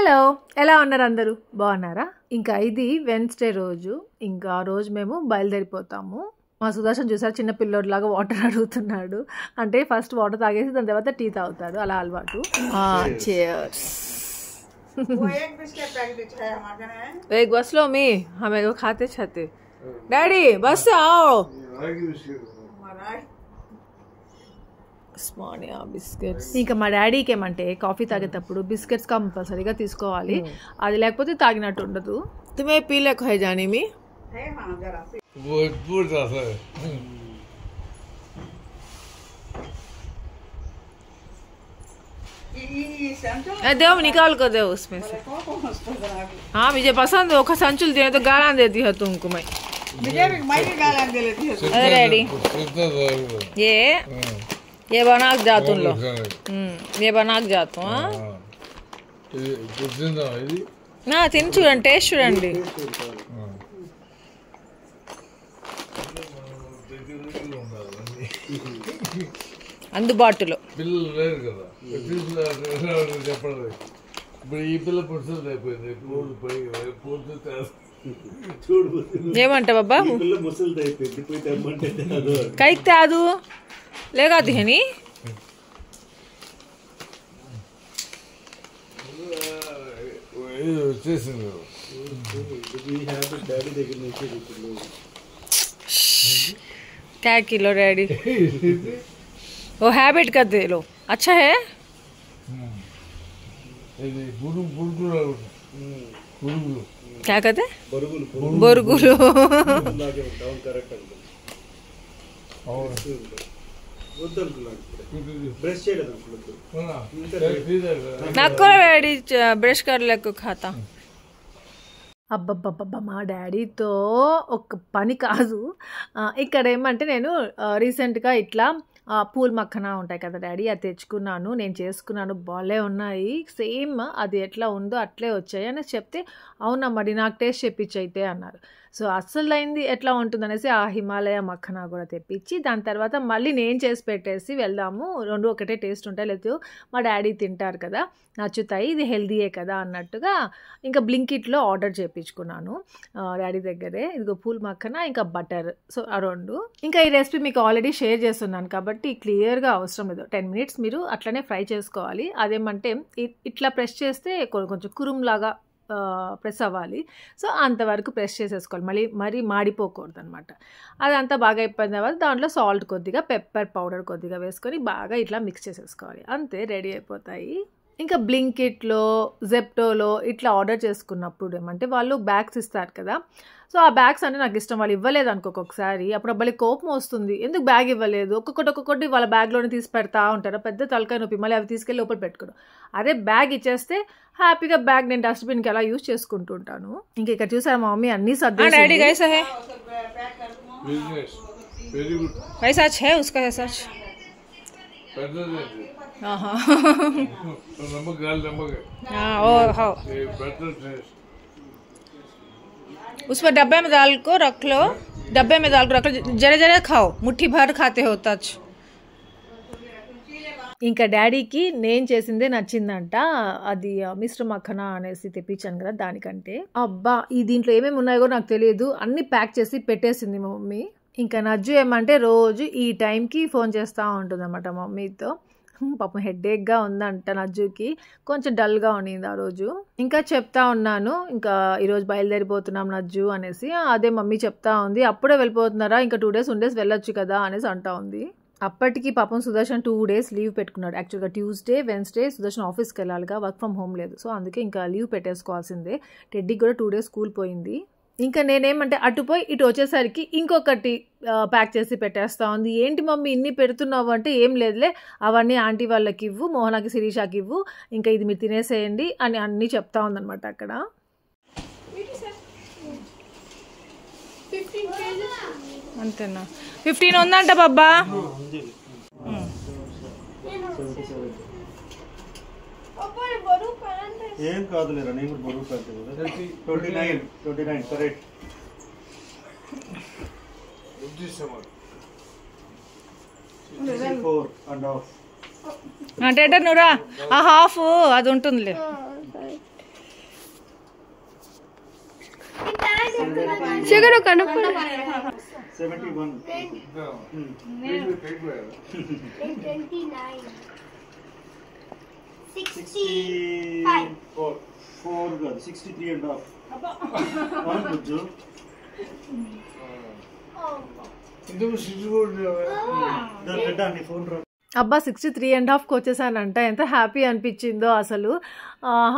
Hello, ఎలా ఉన్నారు అందరూ? బాగున్నారా? ఇంకా ఇది వెన్స్డే రోజు. ఇంకా ఆ రోజు మేము బయలుదేరిపోతాము. మా సుదర్శన్ చూసారు, చిన్న పిల్లోడిలాగా వాటర్ అడుగుతున్నాడు. అంటే ఫస్ట్ వాటర్ తాగేసి దాని తర్వాత టీ తాగుతాడు, అలా అలవాటు. एक बस लो मी, हमें को खाते छाते डैडी बस से आओ. బిస్కెట్స్. ఇంకా మా డాడీకి ఏమంటే కాఫీ తాగేటప్పుడు బిస్కెట్స్ కంపల్సరీగా తీసుకోవాలి, అది లేకపోతే తాగినట్టు ఉండదు. తుమే పీలేకు హై జానీ మీ देव निकाल कर दे उसमें से. हाँ मुझे पसंद है, संचुल दिए तो गाना देती है तुमको. मैं अरे डैडी ये बना के जाता हूँ, ये बना के जाता हूँ. నా తిని చూడండి, టేస్ట్ చూడండి. అందుబాటులో పిల్లలు లేరు కదా, చెప్పండి. ఇప్పుడు ఈ పిల్ల పుడుతుంది అయిపోయింది, ఏమంట బాబా కైక్ తాదు లేగా దిహని వచ్చేసింది. क्या किलो डैडी वो हैबिट कर दे लो, अच्छा है. क्या कहते బొరుగులు. నాకు కూడా డాడీ బ్రష్ కర్లకు ఖాతా. అబ్బబ్బబ్బబ్బా, మా డాడీతో ఒక పని కాదు. ఇక్కడ ఏమంటే నేను రీసెంట్గా ఇట్లా పూల్ మక్కన ఉంటాయి కదా డాడీ, అది తెచ్చుకున్నాను, నేను చేసుకున్నాను, బాగాలే ఉన్నాయి, సేమ్ అది ఎట్లా ఉందో అట్లే వచ్చాయి అని చెప్తే, అవునా మరి నాకు టేస్ట్ చెప్పించి అయితే అన్నారు. సో అస్సలు అయింది ఎట్లా ఉంటుందనేసి ఆ హిమాలయ మక్కన కూడా తెప్పించి దాని తర్వాత మళ్ళీ నేను చేసి పెట్టేసి వెళ్దాము, రెండు ఒకటే టేస్ట్ ఉంటాయి, లేదు మా డాడీ తింటారు కదా, నచ్చుతాయి, ఇది హెల్దీయే కదా అన్నట్టుగా ఇంకా బ్లింకిట్లో ఆర్డర్ చేయించుకున్నాను డాడీ దగ్గరే. ఇదిగో పూల్ మక్కన ఇంకా బటర్, సో ఆ రెండు. ఇంకా ఈ రెసిపీ మీకు ఆల్రెడీ షేర్ చేస్తున్నాను కాబట్టి క్లియర్గా అవసరం లేదు, 10 minutes మీరు అట్లనే ఫ్రై చేసుకోవాలి. అదేమంటే ఇట్లా ప్రెస్ చేస్తే కొంచెం కురుంలాగా ప్రెస్ అవ్వాలి, సో అంతవరకు ప్రెస్ చేసేసుకోవాలి, మరీ మాడిపోకూడదు అనమాట. అదంతా బాగా అయిపోయిన తర్వాత దాంట్లో సాల్ట్ కొద్దిగా, పెప్పర్ పౌడర్ కొద్దిగా వేసుకొని బాగా ఇట్లా మిక్స్ చేసేసుకోవాలి, అంతే రెడీ అయిపోతాయి. ఇంకా బ్లింకిట్లో, జెప్టోలో ఇట్లా ఆర్డర్ చేసుకున్నప్పుడు ఏమంటే వాళ్ళు బ్యాగ్స్ ఇస్తారు కదా, సో ఆ బ్యాగ్స్ అంటే నాకు ఇష్టం, వాళ్ళు ఇవ్వలేదు అనుకో ఒక్కొక్కసారి, అప్పుడు అబ్బాయి కోపం వస్తుంది, ఎందుకు బ్యాగ్ ఇవ్వలేదు, ఒక్కొక్కటి వాళ్ళ బ్యాగ్లోనే తీసి పెడతా ఉంటారు, పెద్ద తలకాయ నొప్పి, మళ్ళీ అవి తీసుకెళ్ళి లోపల పెట్టుకోవడం. అదే బ్యాగ్ ఇచ్చేస్తే హ్యాపీగా బ్యాగ్ నేను డస్ట్బిన్కి అలా యూజ్ చేసుకుంటూ ఉంటాను. ఇంకా ఇక్కడ చూసారు మా మమ్మీ అన్ని సర్ది उसमें डब्बे में डाल को रख लो, डब्बे में डाल को रख लो, जरे जरे खाओ, मुट्ठी भर खाते हो तच. ఇంకా డాడీకి నేను చేసిందే నచ్చిందంట, అది మిస్టర్ మఖనా అనేసి తెప్పించాను కదా దానికంటే. అబ్బా ఈ దీంట్లో ఏమేమి ఉన్నాయో కూడా నాకు తెలియదు, అన్ని ప్యాక్ చేసి పెట్టేసింది మా మమ్మీ. ఇంకా నజ్జు ఏమంటే రోజు ఈ టైంకి ఫోన్ చేస్తూ ఉంటుంది అన్నమాట మమ్మీతో. పాపం హెడ్ఏక్గా ఉందంట నజ్జుకి, కొంచెం డల్గా ఉండింది ఆ రోజు. ఇంకా చెప్తా ఉన్నాను ఇంకా ఈరోజు బయలుదేరిపోతున్నాం నజ్జు అనేసి. అదే మమ్మీ చెప్తా ఉంది, అప్పుడే వెళ్ళిపోతున్నారా, ఇంకా 2 days ఉండేసి వెళ్ళొచ్చు కదా అనేసి అంటా ఉంది. అప్పటికి పాపం సుదర్శన్ 2 days లీవ్ పెట్టుకున్నాడు. యాక్చువల్గా ట్యూస్డే, వెన్స్డే సుదర్శన్ ఆఫీస్కి వెళ్ళాలిగా, వర్క్ ఫ్రమ్ హోమ్ లేదు, సో అందుకే ఇంకా లీవ్ పెట్టేసుకోవాల్సిందే. టెడ్డీకి కూడా 2 days స్కూల్ పోయింది. ఇంకా నేనేమంటే అటుపోయి ఇటు వచ్చేసరికి ఇంకొకటి ప్యాక్ చేసి పెట్టేస్తా ఉంది. ఏంటి మమ్మీ ఇన్ని పెడుతున్నావు అంటే, ఏం లేదులే అవన్నీ ఆంటీ వాళ్ళకి ఇవ్వు, మోహనాకి శిరీషాకి ఇవ్వు, ఇంకా ఇది మీరు తినేసేయండి అని అన్నీ చెప్తా ఉందన్నమాట అక్కడ. అంతేనా, 15 ఉందంట బాబా. ఏం కాదులేరా, నేను కూడా బరువు కాదు. 29 కరెక్ట్. 4.5 అంటే నువ్వురా ఆ హాఫ్ అది ఉంటుందిలే. షుగర్ కనుక 71 4 కాదు 63 and half అవును బుజ్జు దాని ఫోన్ రా అబ్బా 63.5కి వచ్చేసానంట. ఎంత హ్యాపీ అనిపించిందో అసలు.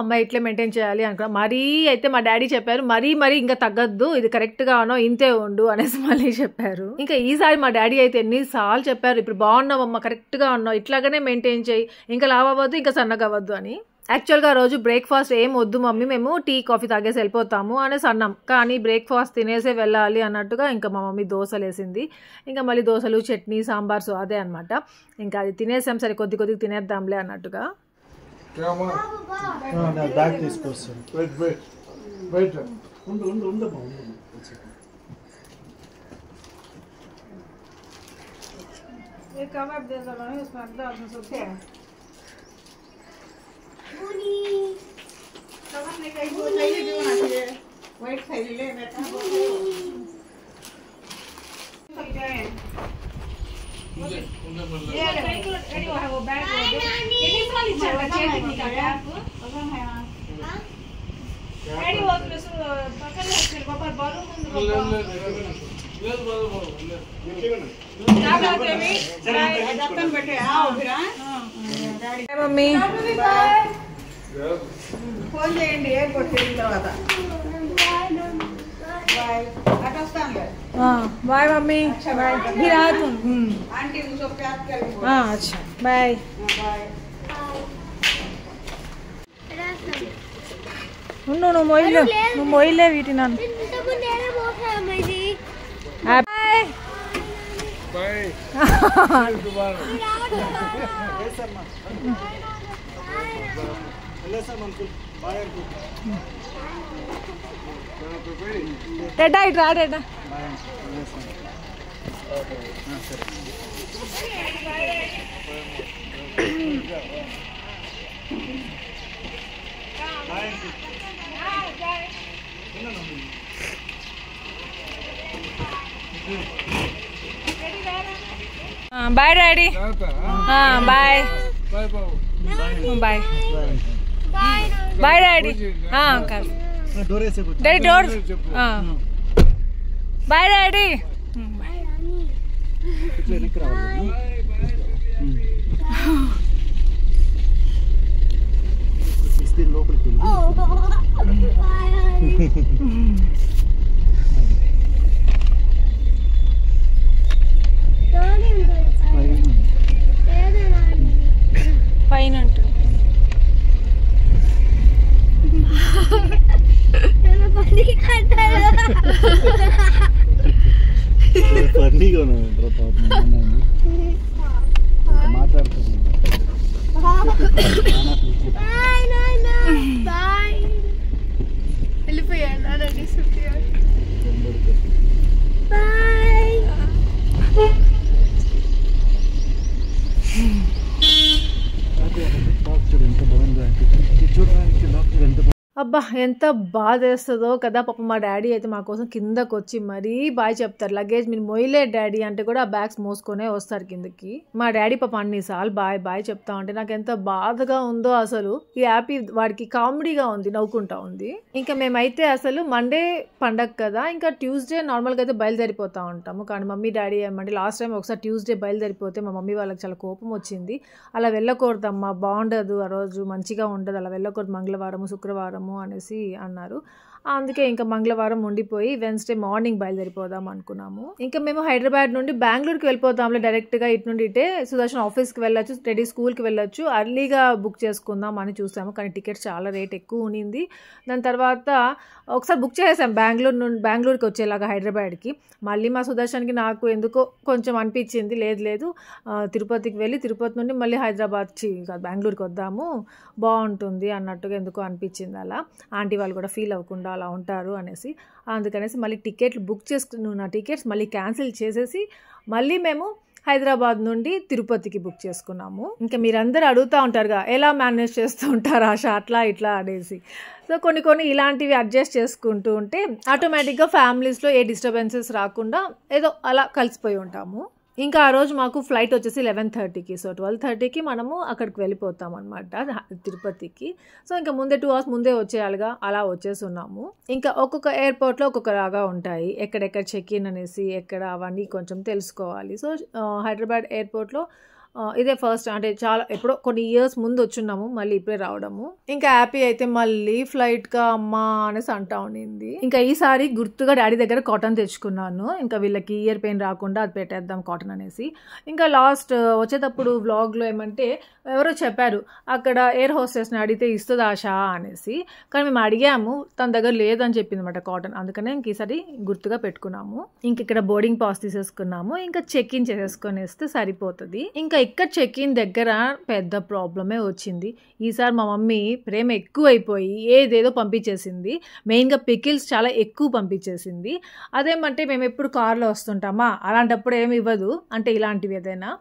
అమ్మాయి ఇట్లే మెయింటైన్ చేయాలి అనుకున్నా. మరీ అయితే మా డాడీ చెప్పారు మరీ ఇంకా తగ్గద్దు, ఇది కరెక్ట్గా ఉన్నావు, ఇంతే ఉండు అనేసి మళ్ళీ చెప్పారు. ఇంకా ఈసారి మా డాడీ అయితే ఎన్నిసార్లు చెప్పారు, ఇప్పుడు బాగున్నావు అమ్మ, కరెక్ట్గా ఉన్నావు, ఇట్లాగనే మెయింటైన్ చేయి, ఇంకా లావ్ అవ్వద్దు, ఇంకా సన్నగా అవ్వద్దు అని. యాక్చువల్గా రోజు బ్రేక్ఫాస్ట్ ఏం వద్దు మమ్మీ, మేము టీ కాఫీ తాగేసి వెళ్ళిపోతాము అనేసి అన్నాం. కానీ బ్రేక్ఫాస్ట్ తినేసే వెళ్ళాలి అన్నట్టుగా ఇంకా మా మమ్మీ దోశలు వేసింది. ఇంకా మళ్ళీ దోశలు, చట్నీ, సాంబార్, సో అదే అనమాట. ఇంకా అది తినేసాం, సరే కొద్దిగా తినేద్దాంలే అన్నట్టుగా. మమ్మీ ఫోన్ చేయండి ఎయిర్పోర్ట్ వెళ్ళిన తర్వాత. Bye mummy. अच्छा बाय. నువ్వు మొయిలే వీటి నన్ను. డేటా ఇటు రా డేటా. Bye daddy. Bye bye bye daddy. Daddy door. Bye daddy. లోపలికి పైన ఫన్నీగా మాట్లాడుతుంది. వెళ్ళిపోయాడు. అబ్బా ఎంత బాధ వేస్తుందో కదా. పాప మా డాడీ అయితే మా కోసం కిందకు వచ్చి మరీ బాయ్ చెప్తారు. లగేజ్ మీరు మొయ్యలే డాడీ అంటే కూడా ఆ బ్యాగ్స్ మోసుకొనే వస్తారు కిందకి. మా డాడీ పాప అన్నిసార్లు బాయ్ చెప్తా ఉంటే నాకు ఎంత బాధగా ఉందో అసలు. ఈ హ్యాపీ వాడికి కామెడీగా ఉంది, నవ్వుకుంటా ఉంది. ఇంకా మేమైతే అసలు మండే పండగ కదా, ఇంకా ట్యూస్డే నార్మల్గా అయితే బయలుదేరిపోతూ ఉంటాము. కానీ మమ్మీ డాడీ ఏమంటే లాస్ట్ టైం ఒకసారి ట్యూస్డే బయలుదేరిపోతే మా మమ్మీ వాళ్ళకి చాలా కోపం వచ్చింది. అలా వెళ్ళకూడదమ్మా, బాగుండదు, ఆ రోజు మంచిగా ఉండదు, అలా వెళ్ళకూడదు మంగళవారము శుక్రవారము అనేసి అన్నారు. అందుకే ఇంకా మంగళవారం ఉండిపోయి వెన్స్డే మార్నింగ్ బయలుదేరిపోదాం అనుకున్నాము. ఇంకా మేము హైదరాబాద్ నుండి బెంగళూరుకి వెళ్ళిపోదాంలే డైరెక్ట్గా. ఇటు నుండి ఇటే సుదర్శన్ ఆఫీస్కి వెళ్ళొచ్చు, రెడీ స్కూల్కి వెళ్ళొచ్చు, అర్లీగా బుక్ చేసుకుందాం అని చూసాము. కానీ టికెట్స్ చాలా రేట్ ఎక్కువ ఉన్నింది. దాని తర్వాత ఒకసారి బుక్ చేసాం బెంగళూరుకి వచ్చేలాగా హైదరాబాద్కి. మళ్ళీ మా సుదర్శన్కి నాకు ఎందుకో కొంచెం అనిపించింది, లేదు తిరుపతికి వెళ్ళి తిరుపతి నుండి మళ్ళీ హైదరాబాద్కి బెంగళూరుకి వద్దాము, బాగుంటుంది అన్నట్టుగా ఎందుకో అనిపించింది. అలా ఆంటీ వాళ్ళు కూడా ఫీల్ అవ్వకుండా అలా ఉంటారు అనేసి. అందుకనేసి మళ్ళీ టికెట్లు బుక్ చేసుకుని నా టికెట్స్ మళ్ళీ క్యాన్సిల్ చేసేసి మళ్ళీ మేము హైదరాబాద్ నుండి తిరుపతికి బుక్ చేసుకున్నాము. ఇంకా మీరందరూ అడుగుతూ ఉంటారుగా ఎలా మేనేజ్ చేస్తూ ఉంటారు ఆశ అట్లా ఇట్లా అనేసి. సో కొన్ని ఇలాంటివి అడ్జస్ట్ చేసుకుంటూ ఉంటే ఆటోమేటిక్గా ఫ్యామిలీస్లో ఏ డిస్టర్బెన్సెస్ రాకుండా ఏదో అలా కలిసిపోయి ఉంటాము. ఇంకా ఆ రోజు మాకు ఫ్లైట్ వచ్చేసి 11:30కి. సో 12:30కి మనము అక్కడికి వెళ్ళిపోతాం అనమాట తిరుపతికి. సో ఇంకా ముందే 2 hours ముందే వచ్చేయాలిగా, అలా వచ్చేసి ఉన్నాము. ఇంకా ఒక్కొక్క ఎయిర్పోర్ట్లో ఒక్కొక్కలాగా ఉంటాయి, ఎక్కడెక్కడ చెక్ ఇన్ అనేసి ఎక్కడ అవన్నీ కొంచెం తెలుసుకోవాలి. సో హైదరాబాద్ ఎయిర్పోర్ట్లో ఇదే ఫస్ట్, అంటే చాలా ఎప్పుడో కొన్ని ఇయర్స్ ముందు వచ్చున్నాము, మళ్ళీ ఇప్పుడే రావడము. ఇంకా హ్యాపీ అయితే మళ్ళీ ఫ్లైట్గా అమ్మా అనేసి అంటా ఉండింది. ఇంకా ఈసారి గుర్తుగా డాడీ దగ్గర కాటన్ తెచ్చుకున్నాను, ఇంకా వీళ్ళకి ఇయర్ పెయిన్ రాకుండా అది పెట్టేద్దాం కాటన్ అనేసి. ఇంకా లాస్ట్ వచ్చేటప్పుడు వ్లాగ్లో ఏమంటే ఎవరో చెప్పారు అక్కడ ఎయిర్ హోస్టెస్ని అడిగితే ఇస్తుంది ఆశ అనేసి, కానీ మేము అడిగాము తన దగ్గర లేదని చెప్పింది అనమాట కాటన్. అందుకనే ఇంక ఈసారి గుర్తుగా పెట్టుకున్నాము. ఇంక ఇక్కడ బోర్డింగ్ పాస్ తీసేసుకున్నాము, ఇంకా చెక్ ఇన్ చేసేసుకొని వేస్తే సరిపోతుంది. ఇంకా ఇక్కడ చెక్ ఇన్ దగ్గర పెద్ద ప్రాబ్లమే వచ్చింది. ఈసారి మా మమ్మీ ప్రేమ ఎక్కువైపోయి ఏదేదో పంపించేసింది. మెయిన్గా పికిల్స్ చాలా ఎక్కువ పంపించేసింది. అదేమంటే మేము ఎప్పుడు కార్లో వస్తుంటామా, అలాంటప్పుడు ఏమి ఇవ్వదు, అంటే ఇలాంటివి ఏదైనా.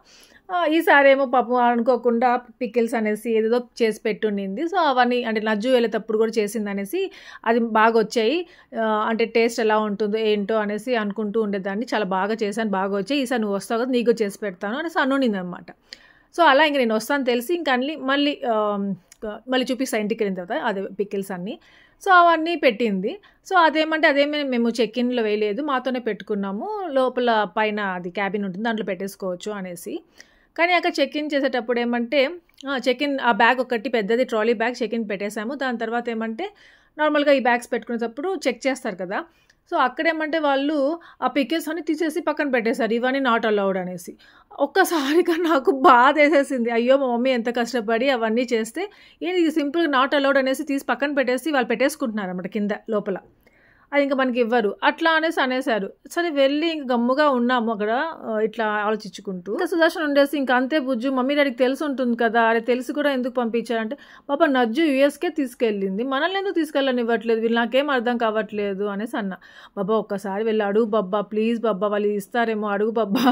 ఈసారి ఏమో పాపం అనుకోకుండా పికిల్స్ అనేసి ఏదేదో చేసి పెట్టుండింది. సో అవన్నీ అంటే నజ్జు వెళ్ళేటప్పుడు కూడా చేసింది అనేసి అది బాగా వచ్చాయి. అంటే టేస్ట్ ఎలా ఉంటుందో ఏంటో అనేసి అనుకుంటూ ఉండేదాన్ని. చాలా బాగా చేశాను, బాగా వచ్చాయి, ఈసారి నువ్వు వస్తావు కదా నీకు చేసి పెడతాను అనేసి అనునింది అనమాట. సో అలా ఇంక నేను వస్తాను తెలిసి ఇంకా అన్ని మళ్ళీ చూపిస్తాను ఇంటికి వెళ్ళిన తర్వాత అదే పికిల్స్ అన్నీ. సో అవన్నీ పెట్టింది. సో అదేమి మేము చెక్ ఇన్లో వేయలేదు, మాతోనే పెట్టుకున్నాము. లోపల పైన అది క్యాబిన్ ఉంటుంది, దాంట్లో పెట్టేసుకోవచ్చు అనేసి. కానీ అక్కడ చెక్ ఇన్ చేసేటప్పుడు ఏమంటే చెక్ ఇన్ ఆ బ్యాగ్ ఒకటి పెద్దది ట్రాలీ బ్యాగ్ చెక్ ఇన్ పెట్టేసాము. దాని తర్వాత ఏమంటే నార్మల్గా ఈ బ్యాగ్స్ పెట్టుకునేటప్పుడు చెక్ చేస్తారు కదా, సో అక్కడేమంటే వాళ్ళు ఆ పికిల్స్ అన్ని తీసేసి పక్కన పెట్టేశారు, ఇవన్నీ నాట్ అలౌడ్ అనేసి. ఒక్కసారిగా నాకు బాధ వేసేసింది. అయ్యో మా మమ్మీ ఎంత కష్టపడి అవన్నీ చేస్తే ఏంటి సింపుల్గా నాట్ అలౌడ్ అనేసి తీసి పక్కన పెట్టేసి వాళ్ళు పెట్టేసుకుంటున్నారు అన్నమాట కింద లోపల, అది ఇంకా మనకి ఇవ్వరు అట్లా అనేసారు. సరే వెళ్ళి ఇంక గమ్ముగా ఉన్నాము అక్కడ ఇట్లా ఆలోచించుకుంటూ. ఇంకా సుదర్శన్ ఉండేసి ఇంకా అంతే బుజ్జు మమ్మీ డాడీకి తెలిసి ఉంటుంది కదా, అరే తెలిసి కూడా ఎందుకు పంపించారంటే పాప నజ్జు యూఎస్కే తీసుకెళ్ళింది, మనల్ని ఎందుకు తీసుకెళ్ళని ఇవ్వట్లేదు, వీళ్ళు నాకేం అర్థం కావట్లేదు అనేసి అన్న. బాబా ఒక్కసారి వెళ్ళి అడుగు బాబా, ప్లీజ్ బాబా, వాళ్ళు ఇస్తారేమో అడుగు బాబా,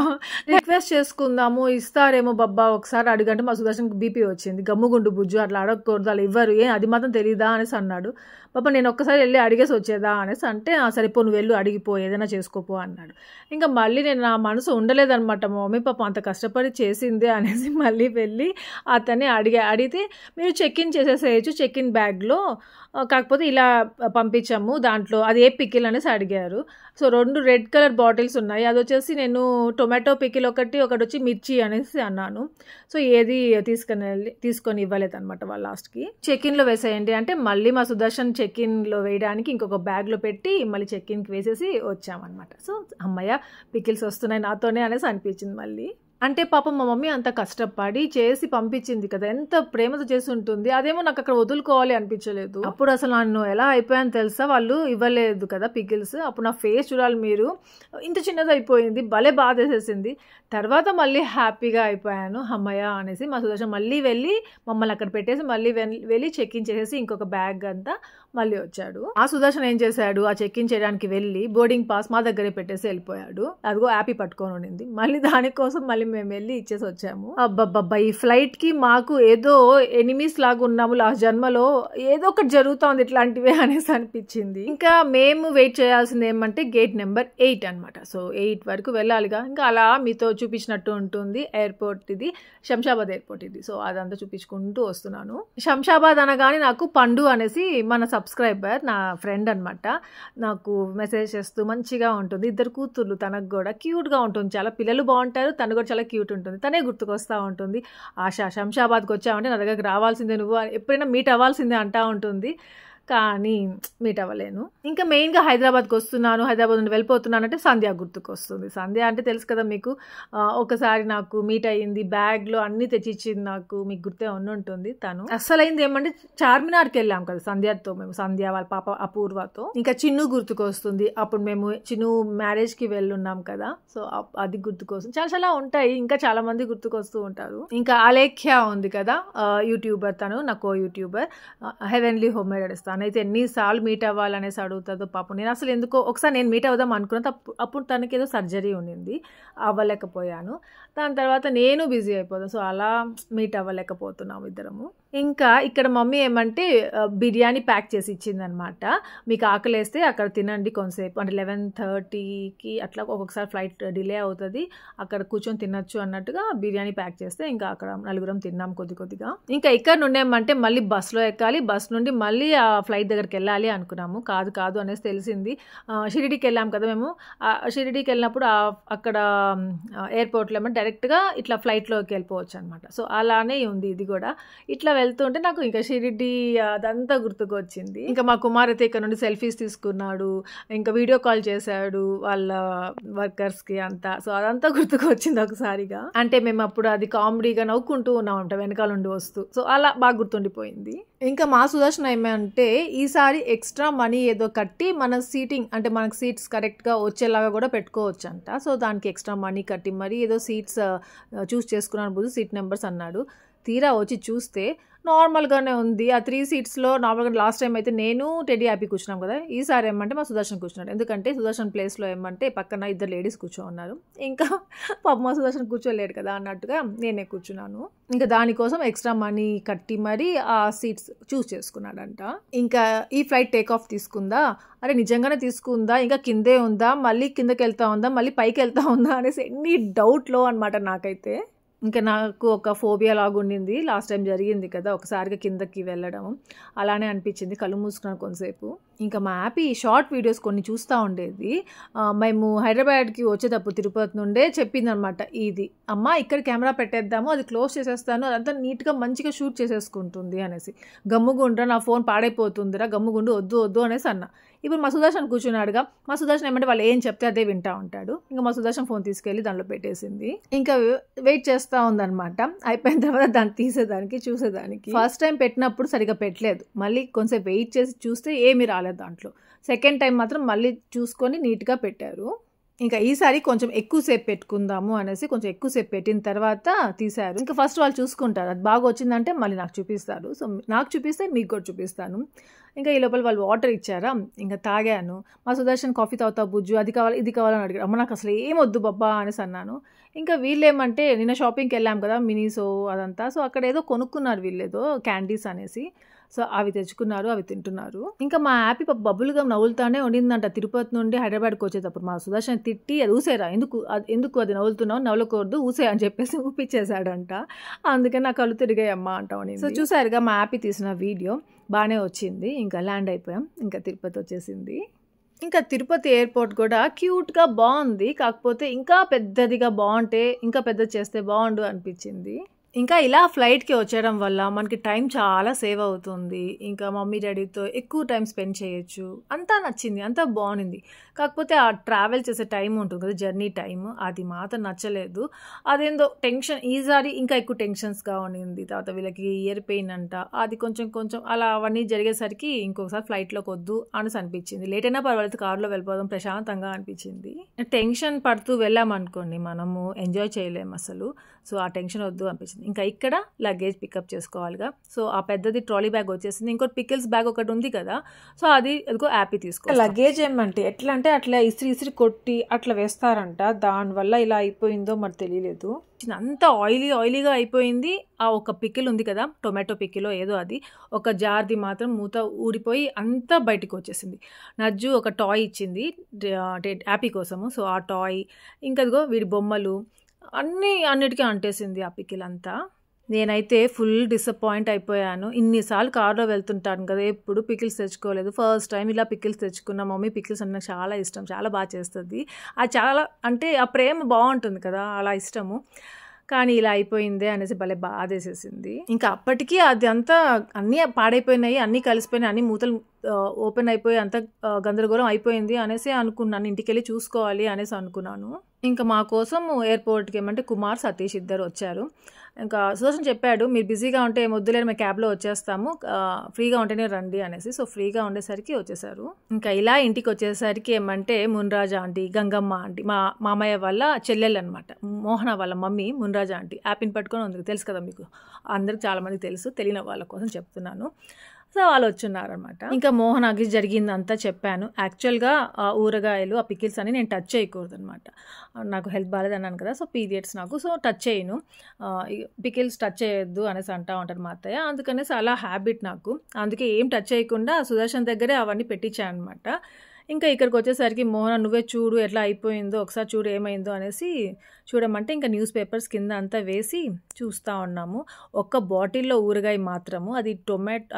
రిక్వెస్ట్ చేసుకుందాము ఇస్తారేమో బాబా ఒకసారి అడుగంటే మా సుదర్శన్కి బీపీ వచ్చింది. గమ్ముగుండు బుజ్జు, అట్లా అడగకూడదు, వాళ్ళు ఇవ్వరు, అది మాత్రం తెలీదా అనేసి అన్నాడు. పాప నేను ఒక్కసారి వెళ్ళి అడిగేసి వచ్చేదా అనేసి అంటే సరిపో నువ్వు వెళ్ళు అడిగిపో ఏదైనా చేసుకోపో అన్నాడు. ఇంకా మళ్ళీ నేను నా మనసు ఉండలేదనమాట, మా మమ్మీ పాప అంత కష్టపడి చేసిందే అనేసి మళ్ళీ వెళ్ళి అతన్ని అడిగితే మీరు చెక్ ఇన్ చేసేసేయచ్చు చెక్ ఇన్ బ్యాగ్లో, కాకపోతే ఇలా పంపించాము దాంట్లో అది ఏ పికిల్ అనేసి అడిగారు. సో 2 రెడ్ కలర్ బాటిల్స్ ఉన్నాయి, అది వచ్చేసి నేను టొమాటో పికిల్ ఒకటి వచ్చి మిర్చి అనేసి అన్నాను. సో ఏది తీసుకొని ఇవ్వలేదు అనమాట వాళ్ళు. లాస్ట్కి చెక్ ఇన్లో వేసేయండి అంటే మళ్ళీ మా సుదర్శన్ చెక్ ఇన్లో వేయడానికి ఇంకొక బ్యాగ్లో పెట్టి మళ్ళీ చెక్ ఇన్కి వేసేసి వచ్చామన్నమాట. సో అమ్మయ్య పికిల్స్ వస్తున్నాయి నాతోనే అనేసి అనిపించింది మళ్ళీ. అంటే పాపం మా మమ్మీ అంత కష్టపడి చేసి పంపించింది కదా, ఎంత ప్రేమతో చేసి ఉంటుంది, అదేమో నాకు అక్కడ వదులుకోవాలి అనిపించలేదు. అప్పుడు అసలు నన్ను ఎలా అయిపోయాను తెలుసా, వాళ్ళు ఇవ్వలేదు కదా పికిల్స్, అప్పుడు నా ఫేస్ చూడాలి మీరు, ఇంత చిన్నది అయిపోయింది, భలే బాధ వేసేసింది. తర్వాత మళ్ళీ హ్యాపీగా అయిపోయాను అమ్మయ్య అనేసి. మా సుదర్శన్ మళ్ళీ వెళ్ళి మమ్మల్ని అక్కడ పెట్టేసి మళ్ళీ వెళ్ళి చెక్ ఇన్ చేసేసి ఇంకొక బ్యాగ్ అంతా మళ్ళీ వచ్చాడు. ఆ సుదర్శన్ ఏం చేశాడు, ఆ చెక్ ఇన్ చేయడానికి వెళ్ళి బోర్డింగ్ పాస్ మా దగ్గరే పెట్టేసి వెళ్ళిపోయాడు. అదిగో యాపీ పట్టుకొని ఉండింది, మళ్ళీ దానికోసం మళ్ళీ మేము వెళ్ళి ఇచ్చేసి వచ్చాము. అబ్బబ్బబ్బా ఈ ఫ్లైట్ కి మాకు ఏదో ఎనిమీస్ లాగా ఉన్నాము, లాస్ట్ జన్మలో ఏదో ఒకటి జరుగుతోంది ఇట్లాంటివే అనేసి అనిపించింది. ఇంకా మేము వెయిట్ చేయాల్సింది ఏమంటే గేట్ నెంబర్ 8 అనమాట. సో 8 వరకు వెళ్ళాలిగా, ఇంకా అలా మీతో చూపించినట్టు ఉంటుంది ఎయిర్పోర్ట్. ఇది శంషాబాద్ ఎయిర్పోర్ట్ ఇది. సో అదంతా చూపించుకుంటూ వస్తున్నాను. శంషాబాద్ అనగానే నాకు పండు అనేసి మన సబ్స్క్రైబర్ నా ఫ్రెండ్ అనమాట, నాకు మెసేజ్ చేస్తూ మంచిగా ఉంటుంది, 2 కూతుర్లు తనకు కూడా క్యూట్గా ఉంటుంది, చాలా పిల్లలు బాగుంటారు, తను కూడా చాలా క్యూట్ ఉంటుంది, తనే గుర్తుకొస్తూ ఉంటుంది. ఆశ శంషాబాద్కి వచ్చామంటే నా దగ్గరకు రావాల్సిందే, నువ్వు ఎప్పుడైనా మీట్ అవ్వాల్సిందే అంటూ ఉంటుంది, కానీ మీట్ అవ్వలేను. ఇంకా మెయిన్గా హైదరాబాద్కి వస్తున్నాను, హైదరాబాద్ నుండి వెళ్ళిపోతున్నాను అంటే సంధ్య గుర్తుకు వస్తుంది. సంధ్య అంటే తెలుసు కదా మీకు, ఒకసారి నాకు మీట్ అయ్యింది, బ్యాగ్లో అన్నీ తెచ్చిచ్చింది నాకు, మీకు గుర్తే ఉంటుంది. తను అస్సలైంది ఏమంటే చార్మినార్కి వెళ్ళాం కదా సంధ్యతో, మేము సంధ్య వాళ్ళ పాప అపూర్వతో. ఇంకా చిన్ను గుర్తుకు వస్తుంది, అప్పుడు మేము చిన్ను మ్యారేజ్కి వెళ్ళున్నాం కదా, సో అది గుర్తుకొస్తుంది. చాలా చాలా ఉంటాయి, ఇంకా చాలా మంది గుర్తుకొస్తూ ఉంటారు. ఇంకా అలేఖ్య ఉంది కదా యూట్యూబర్, తను నా co YouTuber, heavenly home made అడిస్తాను తనైతే ఎన్నిసార్లు మీట్ అవ్వాలనేసి అడుగుతుందో పాపం. నేను అసలు ఎందుకో ఒకసారి నేను మీట్ అవుదాం అనుకున్నా, అప్పుడు తనకి ఏదో సర్జరీ ఉండింది, అవ్వలేకపోయాను. దాని తర్వాత నేను బిజీ అయిపోతాను. సో అలా మీట్ అవ్వలేకపోతున్నాము ఇద్దరము. ఇంకా ఇక్కడ మమ్మీ ఏమంటే బిర్యానీ ప్యాక్ చేసి ఇచ్చిందనమాట. మీకు ఆకలేస్తే అక్కడ తినండి కొంతసేపు, అంటే 11:30కి అట్లా ఒక్కొక్కసారి ఫ్లైట్ డిలే అవుతుంది, అక్కడ కూర్చొని తినొచ్చు అన్నట్టుగా బిర్యానీ ప్యాక్ చేస్తే ఇంకా అక్కడ నలుగురం తిన్నాం కొద్దిగా. ఇంకా ఇక్కడ నుండి ఏమంటే మళ్ళీ బస్సులో ఎక్కాలి, బస్ నుండి మళ్ళీ ఆ ఫ్లైట్ దగ్గరికి వెళ్ళాలి అనుకున్నాము. కాదు అనేసి తెలిసింది. షిరిడీకి వెళ్ళాం కదా మేము. షిరిడీకి వెళ్ళినప్పుడు అక్కడ ఎయిర్పోర్ట్లో ఏమంటే డైరెక్ట్గా ఇట్లా ఫ్లైట్లోకి వెళ్ళిపోవచ్చు అనమాట. సో అలానే ఉంది ఇది కూడా. ఇట్లా వెళ్తుంటే నాకు ఇంకా షిరిడీ అదంతా గుర్తుకు వచ్చింది. ఇంకా మా కుమార్ అయితే ఇక్కడ నుండి సెల్ఫీస్ తీసుకున్నాడు, ఇంకా వీడియో కాల్ చేశాడు వాళ్ళ వర్కర్స్కి అంతా. సో అదంతా గుర్తుకు వచ్చింది ఒకసారిగా. అంటే మేము అప్పుడు అది కామెడీగా నవ్వుకుంటూ ఉన్నామంట వెనకాల నుండి వస్తూ. సో అలా బాగా గుర్తుండిపోయింది. ఇంకా మా సుదర్శన్ ఏమంటే ఈసారి ఎక్స్ట్రా మనీ ఏదో కట్టి మన సీటింగ్, అంటే మనకు సీట్స్ కరెక్ట్గా వచ్చేలాగా కూడా పెట్టుకోవచ్చు అంట. సో దానికి ఎక్స్ట్రా మనీ కట్టి మరి ఏదో సీట్స్ చూస్ చేసుకున్నాను బుద్ధి, సీట్ నెంబర్స్ అన్నాడు. తీరా వచ్చి చూస్తే నార్మల్గానే ఉంది. ఆ 3 సీట్స్లో నార్మల్గా లాస్ట్ టైం అయితే నేను టెడ్డీ హ్యాపీ కూర్చున్నాం కదా, ఈసారి ఏమంటే మా సుదర్శన్ కూర్చున్నాడు. ఎందుకంటే సుదర్శన్ ప్లేస్లో ఏమంటే పక్కన 2 లేడీస్ కూర్చోన్నారు. ఇంకా పాప మా సుదర్శన్ కూర్చోలేడు కదా అన్నట్టుగా నేనే కూర్చున్నాను. ఇంకా దానికోసం ఎక్స్ట్రా మనీ కట్టి మరి ఆ సీట్స్ చూస్ చేసుకున్నాడంట. ఇంకా ఈ ఫ్లైట్ టేక్ ఆఫ్ తీసుకుందా, అరే నిజంగానే తీసుకుందా, ఇంకా కిందే ఉందా, మళ్ళీ కిందకి వెళ్తా ఉందా, మళ్ళీ పైకి వెళ్తా ఉందా అనేసి ఎన్ని డౌట్లో అనమాట నాకైతే. ఇంకా నాకు ఒక ఫోబియా లాగా ఉండింది, లాస్ట్ టైం జరిగింది కదా ఒకసారిగా కిందకి వెళ్ళడం, అలానే అనిపించింది. కళ్ళు మూసుకున్నాను కొంతసేపు. ఇంకా మా హ్యాపీ షార్ట్ వీడియోస్ కొన్ని చూస్తూ ఉండేది. మేము హైదరాబాద్కి వచ్చేటప్పుడు తిరుపతి నుండే చెప్పింది అనమాట, ఇది అమ్మ ఇక్కడ కెమెరా పెట్టేద్దాము, అది క్లోజ్ చేసేస్తాను, అదంతా నీట్గా మంచిగా షూట్ చేసేసుకుంటుంది అనేసి. గమ్ముగుండ్రా నా ఫోన్ పాడైపోతుందిరా, గమ్ముగుండు వద్దు అనేసి అన్న. ఇప్పుడు మా సుదర్శన్ కూర్చున్నాడుగా, మా సుదర్శన్ ఏమంటే వాళ్ళు ఏం చెప్తే అదే వింటా ఉంటాడు. ఇంకా మా సుదర్శన్ ఫోన్ తీసుకెళ్ళి దాంట్లో పెట్టేసింది. ఇంకా వెయిట్ చేస్తూ ఉందన్నమాట. అయిపోయిన తర్వాత దాన్ని తీసేదానికి చూసేదానికి. ఫస్ట్ టైం పెట్టినప్పుడు సరిగా పెట్టలేదు, మళ్ళీ కొంచెం వెయిట్ చేసి చూస్తే ఏమీ రాలేదు దాంట్లో. సెకండ్ టైం మాత్రం మళ్ళీ చూసుకొని నీట్గా పెట్టారు. ఇంకా ఈసారి కొంచెం ఎక్కువసేపు పెట్టుకుందాము అనేసి కొంచెం ఎక్కువసేపు పెట్టిన తర్వాత తీశారు. ఇంకా ఫస్ట్ వాళ్ళు చూసుకుంటారు, అది బాగా వచ్చిందంటే మళ్ళీ నాకు చూపిస్తారు. సో నాకు చూపిస్తే మీకు కూడా చూపిస్తాను. ఇంకా ఈ లోపల వాళ్ళు వాటర్ ఇచ్చారా, ఇంకా తాగాను. మా సుదర్శన్ కాఫీ తాగుతావు బుజ్జు, అది కావాలి ఇది కావాలని అడిగారు. అమ్మ నాకు అసలు ఏమొద్దు బాబా అనేసి అన్నాను. ఇంకా వీళ్ళేమంటే నిన్న షాపింగ్కి వెళ్ళాం కదా మినీసో అదంతా, సో అక్కడ ఏదో కొనుక్కున్నారు వీళ్ళేదో క్యాండీస్ అనేసి. సో అవి తెచ్చుకున్నారు, అవి తింటున్నారు. ఇంకా మా హ్యాపీ బబ్బులుగా నవ్వులుతానే ఉండిందంట తిరుపతి నుండి హైదరాబాద్కి వచ్చేటప్పుడు. మా సుదర్శన్ తిట్టి అది ఊసేరా, ఎందుకు అది నవ్వులుతున్నావు, నవ్వులకూడదు ఊసే అని చెప్పేసి ఊపిచ్చేసాడంట. అందుకే నా కళ్ళు తిరిగాయమ్మా అంటామని. సో చూసారుగా మా హ్యాపీ తీసిన వీడియో బాగానే వచ్చింది. ఇంకా ల్యాండ్ అయిపోయాం, ఇంకా తిరుపతి వచ్చేసింది. ఇంకా తిరుపతి ఎయిర్పోర్ట్ కూడా క్యూట్గా బాగుంది, కాకపోతే ఇంకా పెద్దదిగా బాగుంటే, ఇంకా పెద్ద చేస్తే బాగుండు అనిపించింది. ఇంకా ఇలా ఫ్లైట్కి వచ్చేయడం వల్ల మనకి టైం చాలా సేవ్ అవుతుంది. ఇంకా మమ్మీ డాడీతో ఎక్కువ టైం స్పెండ్ చేయొచ్చు. అంతా నచ్చింది, అంతా బాగుంది. కాకపోతే ఆ ట్రావెల్ చేసే టైం ఉంటుంది కదా, జర్నీ టైం, అది మాత్రం నచ్చలేదు. అదేందో టెన్షన్, ఈసారి ఇంకా ఎక్కువ టెన్షన్స్గా ఉండింది. తర్వాత వీళ్ళకి ఇయర్ పెయిన్ అంట, అది కొంచెం అలా అవన్నీ జరిగేసరికి ఇంకొకసారి ఫ్లైట్లోకి వద్దు అనేసి అనిపించింది. లేట్ అయినా పర్వాలేదు, కారులో వెళ్ళిపోదాం ప్రశాంతంగా అనిపించింది. టెన్షన్ పడుతూ వెళ్ళామనుకోండి మనము ఎంజాయ్ చేయలేము అసలు. సో ఆ టెన్షన్ వద్దు అనిపించింది. ఇంకా ఇక్కడ లగేజ్ పికప్ చేసుకోవాలిగా. సో ఆ పెద్దది ట్రాలీ బ్యాగ్ వచ్చేసింది. ఇంకోటి పికిల్స్ బ్యాగ్ ఒకటి ఉంది కదా, సో అది అదిగో యాపీ తీసుకో. లగేజ్ ఏమంటే ఎట్లా అంటే అట్లా ఇసిరి కొట్టి అట్లా వేస్తారంట, దానివల్ల ఇలా అయిపోయిందో మరి తెలియలేదు. అంతా ఆయిలీగా అయిపోయింది. ఆ ఒక పికిల్ ఉంది కదా, టొమాటో పికిలో ఏదో, అది ఒక జార్ది మాత్రం మూత ఊడిపోయి అంతా బయటకు వచ్చేసింది. నజ్జు ఒక టాయ్ ఇచ్చింది యాపీ కోసము. సో ఆ టాయ్, ఇంకా అదిగో వీడి బొమ్మలు అన్నిటికీ అంటేసింది ఆ పికిల్ అంతా. నేనైతే ఫుల్ డిసప్పాయింట్ అయిపోయాను. ఇన్నిసార్లు కారులో వెళ్తుంటాను కదా, ఎప్పుడు పికిల్స్ తెచ్చుకోలేదు. ఫస్ట్ టైం ఇలా పికిల్స్ తెచ్చుకున్న. మమ్మీ పికిల్స్ అంటే నాకు చాలా ఇష్టం, చాలా బాగా చేస్తుంది. అది చాలా అంటే ఆ ప్రేమ బాగుంటుంది కదా, అలా ఇష్టము. కానీ ఇలా అయిపోయిందే అనేసి భలే బాధేసేసింది. ఇంకా అప్పటికీ అది అంతా అన్నీ పాడైపోయినాయి, అన్నీ కలిసిపోయినాయి, అన్ని మూతలు ఓపెన్ అయిపోయి అంత గందరగోళం అయిపోయింది అనేసి అనుకున్నాను. ఇంటికి వెళ్ళి చూసుకోవాలి అనేసి అనుకున్నాను. ఇంకా మా కోసం ఎయిర్పోర్ట్కి ఏమంటే కుమార్ సతీష్ ఇద్దరు వచ్చారు. ఇంకా సుదర్శన్ చెప్పాడు, మీరు బిజీగా ఉంటే మొద్దులేని మేము క్యాబ్లో వచ్చేస్తాము, ఫ్రీగా ఉంటేనే రండి అనేసి. సో ఫ్రీగా ఉండేసరికి వచ్చేసారు. ఇంకా ఇలా ఇంటికి వచ్చేసరికి ఏమంటే మున్రాజ ఆంటీ, గంగమ్మ ఆంటీ, మా మామయ్య వాళ్ళ చెల్లెలు అనమాట, మోహన వాళ్ళ మమ్మీ మున్రాజ ఆంటీ యాపిని పట్టుకొని ఉంది, తెలుసు కదా మీకు అందరికి, చాలామందికి తెలుసు, తెలియని వాళ్ళ కోసం చెప్తున్నాను. సో వాళ్ళు వచ్చున్నారనమాట. ఇంకా మోహనాకి జరిగిందంతా చెప్పాను. యాక్చువల్గా ఊరగాయలు ఆ పికిల్స్ అని నేను టచ్ చేయకూడదు అనమాట. నాకు హెల్త్ బాగాలేదు అన్నాను కదా, సో పీరియడ్స్ నాకు, సో టచ్ చేయను, పికిల్స్ టచ్ చేయొద్దు అనేసి అంటూ ఉంటారు మా అత్తయ్య. అందుకనేసి అలా హ్యాబిట్ నాకు. అందుకే ఏం టచ్ చేయకుండా సుదర్శన్ దగ్గరే అవన్నీ పెట్టించాను అనమాట. ఇంకా ఇక్కడికి వచ్చేసరికి మోహన నువ్వే చూడు ఎట్లా అయిపోయిందో, ఒకసారి చూడు ఏమైందో అనేసి చూడమంటే ఇంకా న్యూస్ పేపర్స్ కింద అంతా వేసి చూస్తూ ఉన్నాము. ఒక్క బాటిల్లో ఊరగాయ మాత్రము, అది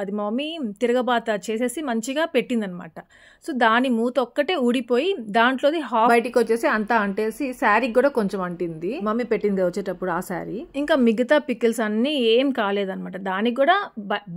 అది మమ్మీ తిరగబాత చేసేసి మంచిగా పెట్టిందనమాట. సో దాని మూత ఒక్కటే ఊడిపోయి దాంట్లోది బయటికి వచ్చేసి అంతా అంటేసి శారీకి కూడా కొంచెం అంటింది, మమ్మీ పెట్టింది వచ్చేటప్పుడు ఆ శారీ. ఇంకా మిగతా పికిల్స్ అన్నీ ఏం కాలేదనమాట. దానికి కూడా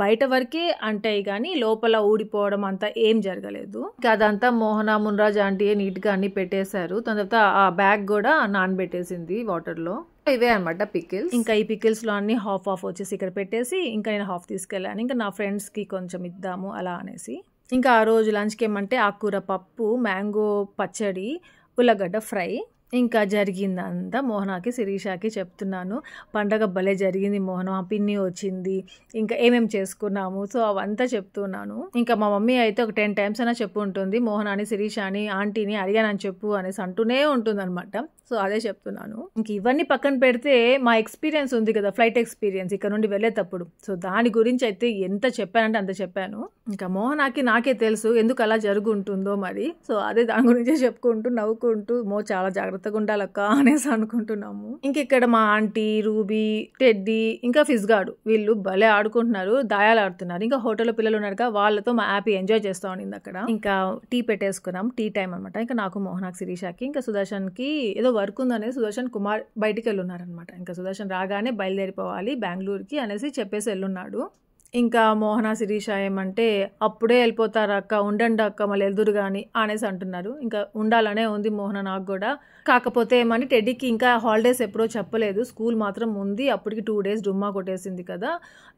బయట వరకే అంటాయి కానీ లోపల ఊడిపోవడం అంతా ఏం జరగలేదు. ఇంకా అదంతా మోహన మున్రాజ్ ఆంటీ నీట్గా అన్ని పెట్టేశారు. దాని తర్వాత ఆ బ్యాగ్ కూడా నానబెట్టేసింది వాటర్లో. ఇవే అనమాట పికిల్స్. ఇంకా ఈ పికిల్స్ లో అన్ని హాఫ్ వచ్చేసి ఇక్కడ పెట్టేసి ఇంకా నేను హాఫ్ తీసుకెళ్ళాను. ఇంకా నా ఫ్రెండ్స్ కి కొంచెం ఇద్దాము అలా అనేసి. ఇంకా ఆ రోజు లంచ్కి ఏమంటే ఆకుకూర పప్పు, మ్యాంగో పచ్చడి, ఉల్లగడ్డ ఫ్రై. ఇంకా జరిగిందంతా మోహనాకి శిరీషాకి చెప్తున్నాను. పండగ భలే జరిగింది మోహన, పిన్ని వచ్చింది, ఇంకా ఏమేమి చేసుకున్నాము, సో అవంతా చెప్తున్నాను. ఇంకా మా మమ్మీ అయితే ఒక 10 times అయినా చెప్పు ఉంటుంది, మోహనాని శిరీషాని ఆంటీని అడిగానని చెప్పు అనేసి అంటూనే ఉంటుంది అనమాట. సో అదే చెప్తున్నాను. ఇంక ఇవన్నీ పక్కన పెడితే మా ఎక్స్పీరియన్స్ ఉంది కదా, ఫ్లైట్ ఎక్స్పీరియన్స్ ఇక్కడ నుండి వెళ్ళేటప్పుడు, సో దాని గురించి అయితే ఎంత చెప్పానంటే అంత చెప్పాను. ఇంకా మోహనాకి నాకే తెలుసు ఎందుకు అలా జరుగుంటుందో మరి, సో అదే దాని గురించే చెప్పుకుంటూ నవ్వుకుంటూ చాలా జాగ్రత్తగా ఉండాలక్క అనేసి అనుకుంటున్నాము. ఇంక ఇక్కడ మా ఆంటీ, రూబీ, టెడ్డీ, ఇంకా ఫిజ్గాడు వీళ్ళు భలే ఆడుకుంటున్నారు, దాయాలు ఆడుతున్నారు. ఇంకా హోటల్లో పిల్లలు ఉన్నారు కదా, వాళ్ళతో మా హ్యాపీ ఎంజాయ్ చేస్తా ఉండింది అక్కడ. ఇంకా టీ పెట్టేసుకున్నాం, టీ టైం అనమాట. ఇంకా నాకు, మోహనాకి, శిరీషాకి, ఇంకా సుదర్శన్కి ఏదో వర్క్ ఉందనేసి సుదర్శన్ కుమార్ బయటికి వెళ్ళున్నారనమాట. ఇంకా సుదర్శన్ రాగానే బయలుదేరిపోవాలి బెంగళూరుకి అనేసి చెప్పేసి వెళ్ళున్నాడు. ఇంకా మోహన, శిరీష ఏమంటే అప్పుడే వెళ్ళిపోతారు అక్క, ఉండండి అక్క మళ్ళీ వెళ్దురు కానీ అనేసి అంటున్నారు. ఇంకా ఉండాలనే ఉంది మోహన నాకు కూడా. కాకపోతే ఏమని టెడ్డీకి ఇంకా హాలిడేస్ ఎప్పుడో చెప్పలేదు, స్కూల్ మాత్రం ఉంది, అప్పటికి 2 days డుమ్మా కొట్టేసింది కదా,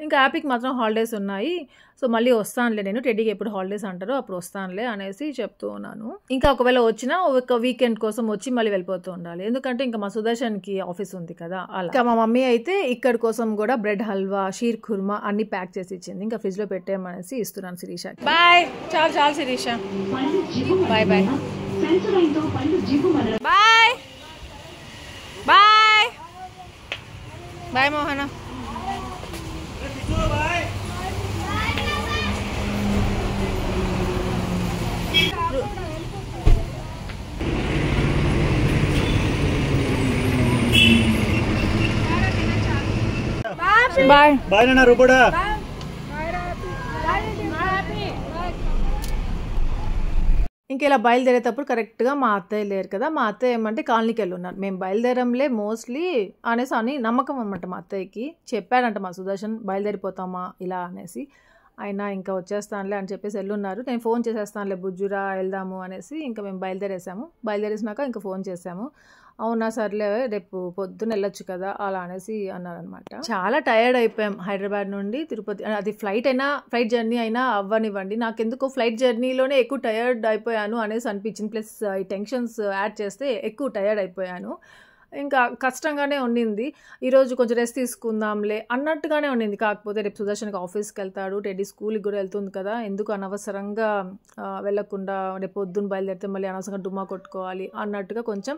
ఇంకా హ్యాపీకి మాత్రం హాలిడేస్ ఉన్నాయి, సో మళ్ళీ వస్తానులే నేను, టెడ్డీకి ఎప్పుడు హాలిడేస్ అంటారో అప్పుడు వస్తానులే అనేసి చెప్తూ ఉన్నాను. ఇంకా ఒకవేళ వచ్చినా ఒక వీకెండ్ కోసం వచ్చి మళ్ళీ వెళ్ళిపోతూ ఉండాలి, ఎందుకంటే ఇంకా మా సుదర్శన్కి ఆఫీస్ ఉంది కదా అలా. ఇంకా మా మమ్మీ అయితే ఇక్కడ కోసం కూడా బ్రెడ్ హల్వా, షీర్ కుర్మా అన్ని ప్యాక్ చేసి ఇచ్చింది. ఇంకా ఫ్రిడ్జ్ లో పెట్టేయమనేసి ఇస్తున్నాను శిరీష. బాయ్, చాలు Sirisha, bye bye bye bye bye Mohana. Bye bye నాన్న రూపడా. ఇంక ఇలా బయలుదేరేటప్పుడు కరెక్ట్గా మా అత్తయ్య లేరు కదా, మా అత్తయ్య ఏమంటే కాలనీకి వెళ్ళి ఉన్నారు, మేము బయలుదేరంలే మోస్ట్లీ అనేసి అని నమ్మకం అనమాట మా అత్తయ్యకి. చెప్పాడంట మా సుదర్శన్ బయలుదేరిపోతామా ఇలా అనేసి, అయినా ఇంకా వచ్చేస్తానులే అని చెప్పేసి వెళ్ళున్నారు. నేను ఫోన్ చేసేస్తానులే బుజ్జురా వెళ్దాము అనేసి ఇంకా మేము బయలుదేరేసినాక ఇంకా ఫోన్ చేసాము. అవునా సర్లే రేపు పొద్దున్న వెళ్ళొచ్చు కదా అలా అనేసి అన్నారనమాట. చాలా టైర్డ్ అయిపోయాం హైదరాబాద్ నుండి తిరుపతి. అది ఫ్లైట్ జర్నీ అయినా అవ్వనివ్వండి, నాకెందుకో ఫ్లైట్ జర్నీలోనే ఎక్కువ టైర్డ్ అయిపోయాను అనేసి అనిపించింది. ప్లస్ ఈ టెన్షన్స్ యాడ్ చేస్తే ఎక్కువ టైర్డ్ అయిపోయాను. ఇంకా కష్టంగానే ఉండింది. ఈరోజు కొంచెం రెస్ట్ తీసుకుందాంలే అన్నట్టుగానే ఉండింది. కాకపోతే రేపు సుదర్శన్కి ఆఫీస్కి వెళ్తాడు, టెడ్డీ స్కూల్కి కూడా వెళ్తుంది కదా, ఎందుకు అనవసరంగా వెళ్ళకుండా రేపు పొద్దున్న బయలుదేరితే మళ్ళీ అనవసరంగా డుమ్మా కొట్టుకోవాలి అన్నట్టుగా కొంచెం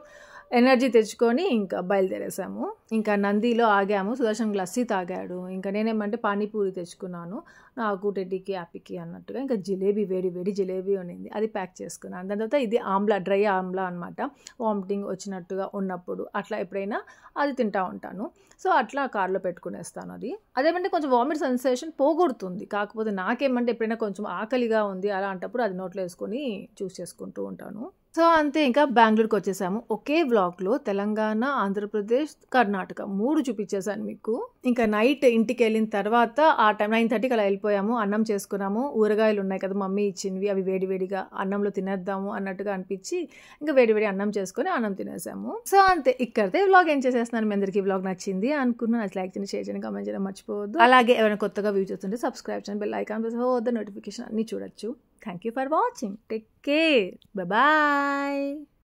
ఎనర్జీ తెచ్చుకొని ఇంకా బయలుదేరేసాము. ఇంకా నందిలో ఆగాము, సుదర్శన్ లస్సీ తాగాడు. ఇంకా నేనేమంటే పానీపూరి తెచ్చుకున్నాను నాకు, టెడ్డీకి, హ్యాపీకి అన్నట్టుగా. ఇంకా జిలేబీ, వేడి జిలేబీ ఉన్నింది, అది ప్యాక్ చేసుకున్నాను. దాని తర్వాత ఇది ఆమ్లా, డ్రై ఆమ్లా అనమాట, వామిటింగ్ వచ్చినట్టుగా ఉన్నప్పుడు అట్లా ఎప్పుడైనా అది తింటూ ఉంటాను. సో అట్లా కార్లో పెట్టుకునేస్తాను. అదేమంటే కొంచెం వామిట్ సెన్సేషన్ పోగొడుతుంది. కాకపోతే నాకేమంటే ఎప్పుడైనా కొంచెం ఆకలిగా ఉంది అలా అంటప్పుడు అది నోట్లో వేసుకొని చూస్ చేసుకుంటూ ఉంటాను. సో అంతే, ఇంకా బెంగళూరుకి వచ్చేసాము. ఒకే వ్లాగ్లో తెలంగాణ, ఆంధ్రప్రదేశ్, కర్ణాటక 3 చూపించేసాను మీకు. ఇంకా నైట్ ఇంటికి వెళ్ళిన తర్వాత ఆ టైం 9:30కి అలా వెళ్ళిపోయాము. అన్నం చేసుకున్నాము, ఊరగాయలు ఉన్నాయి కదా మమ్మీ ఇచ్చినవి, అవి వేడివేడిగా అన్నంలో తినేద్దాము అన్నట్టుగా అనిపించి ఇంకా వేడివేడి అన్నం చేసుకొని అన్నం తినేసాము. సో అంతే, ఇక్కడితే వ్లాగ్ ఏం చేసేస్తున్నాను. మీ అందరికీ వ్లాగ్ నచ్చింది అనుకున్నాను. లైక్ చేయండి, షేర్ చేయండి, కామెంట్ చేయడం మర్చిపోవద్దు. అలాగే ఎవరైనా కొత్తగా వ్యూ చేస్తుంటే సబ్స్క్రైబ్ చేయండి, బెల్ ఐకాన్ ప్రెస్ చేయవద్దు, నోటిఫికేషన్ అన్ని చూడొచ్చు. Thank you for watching. Take care. Bye-bye.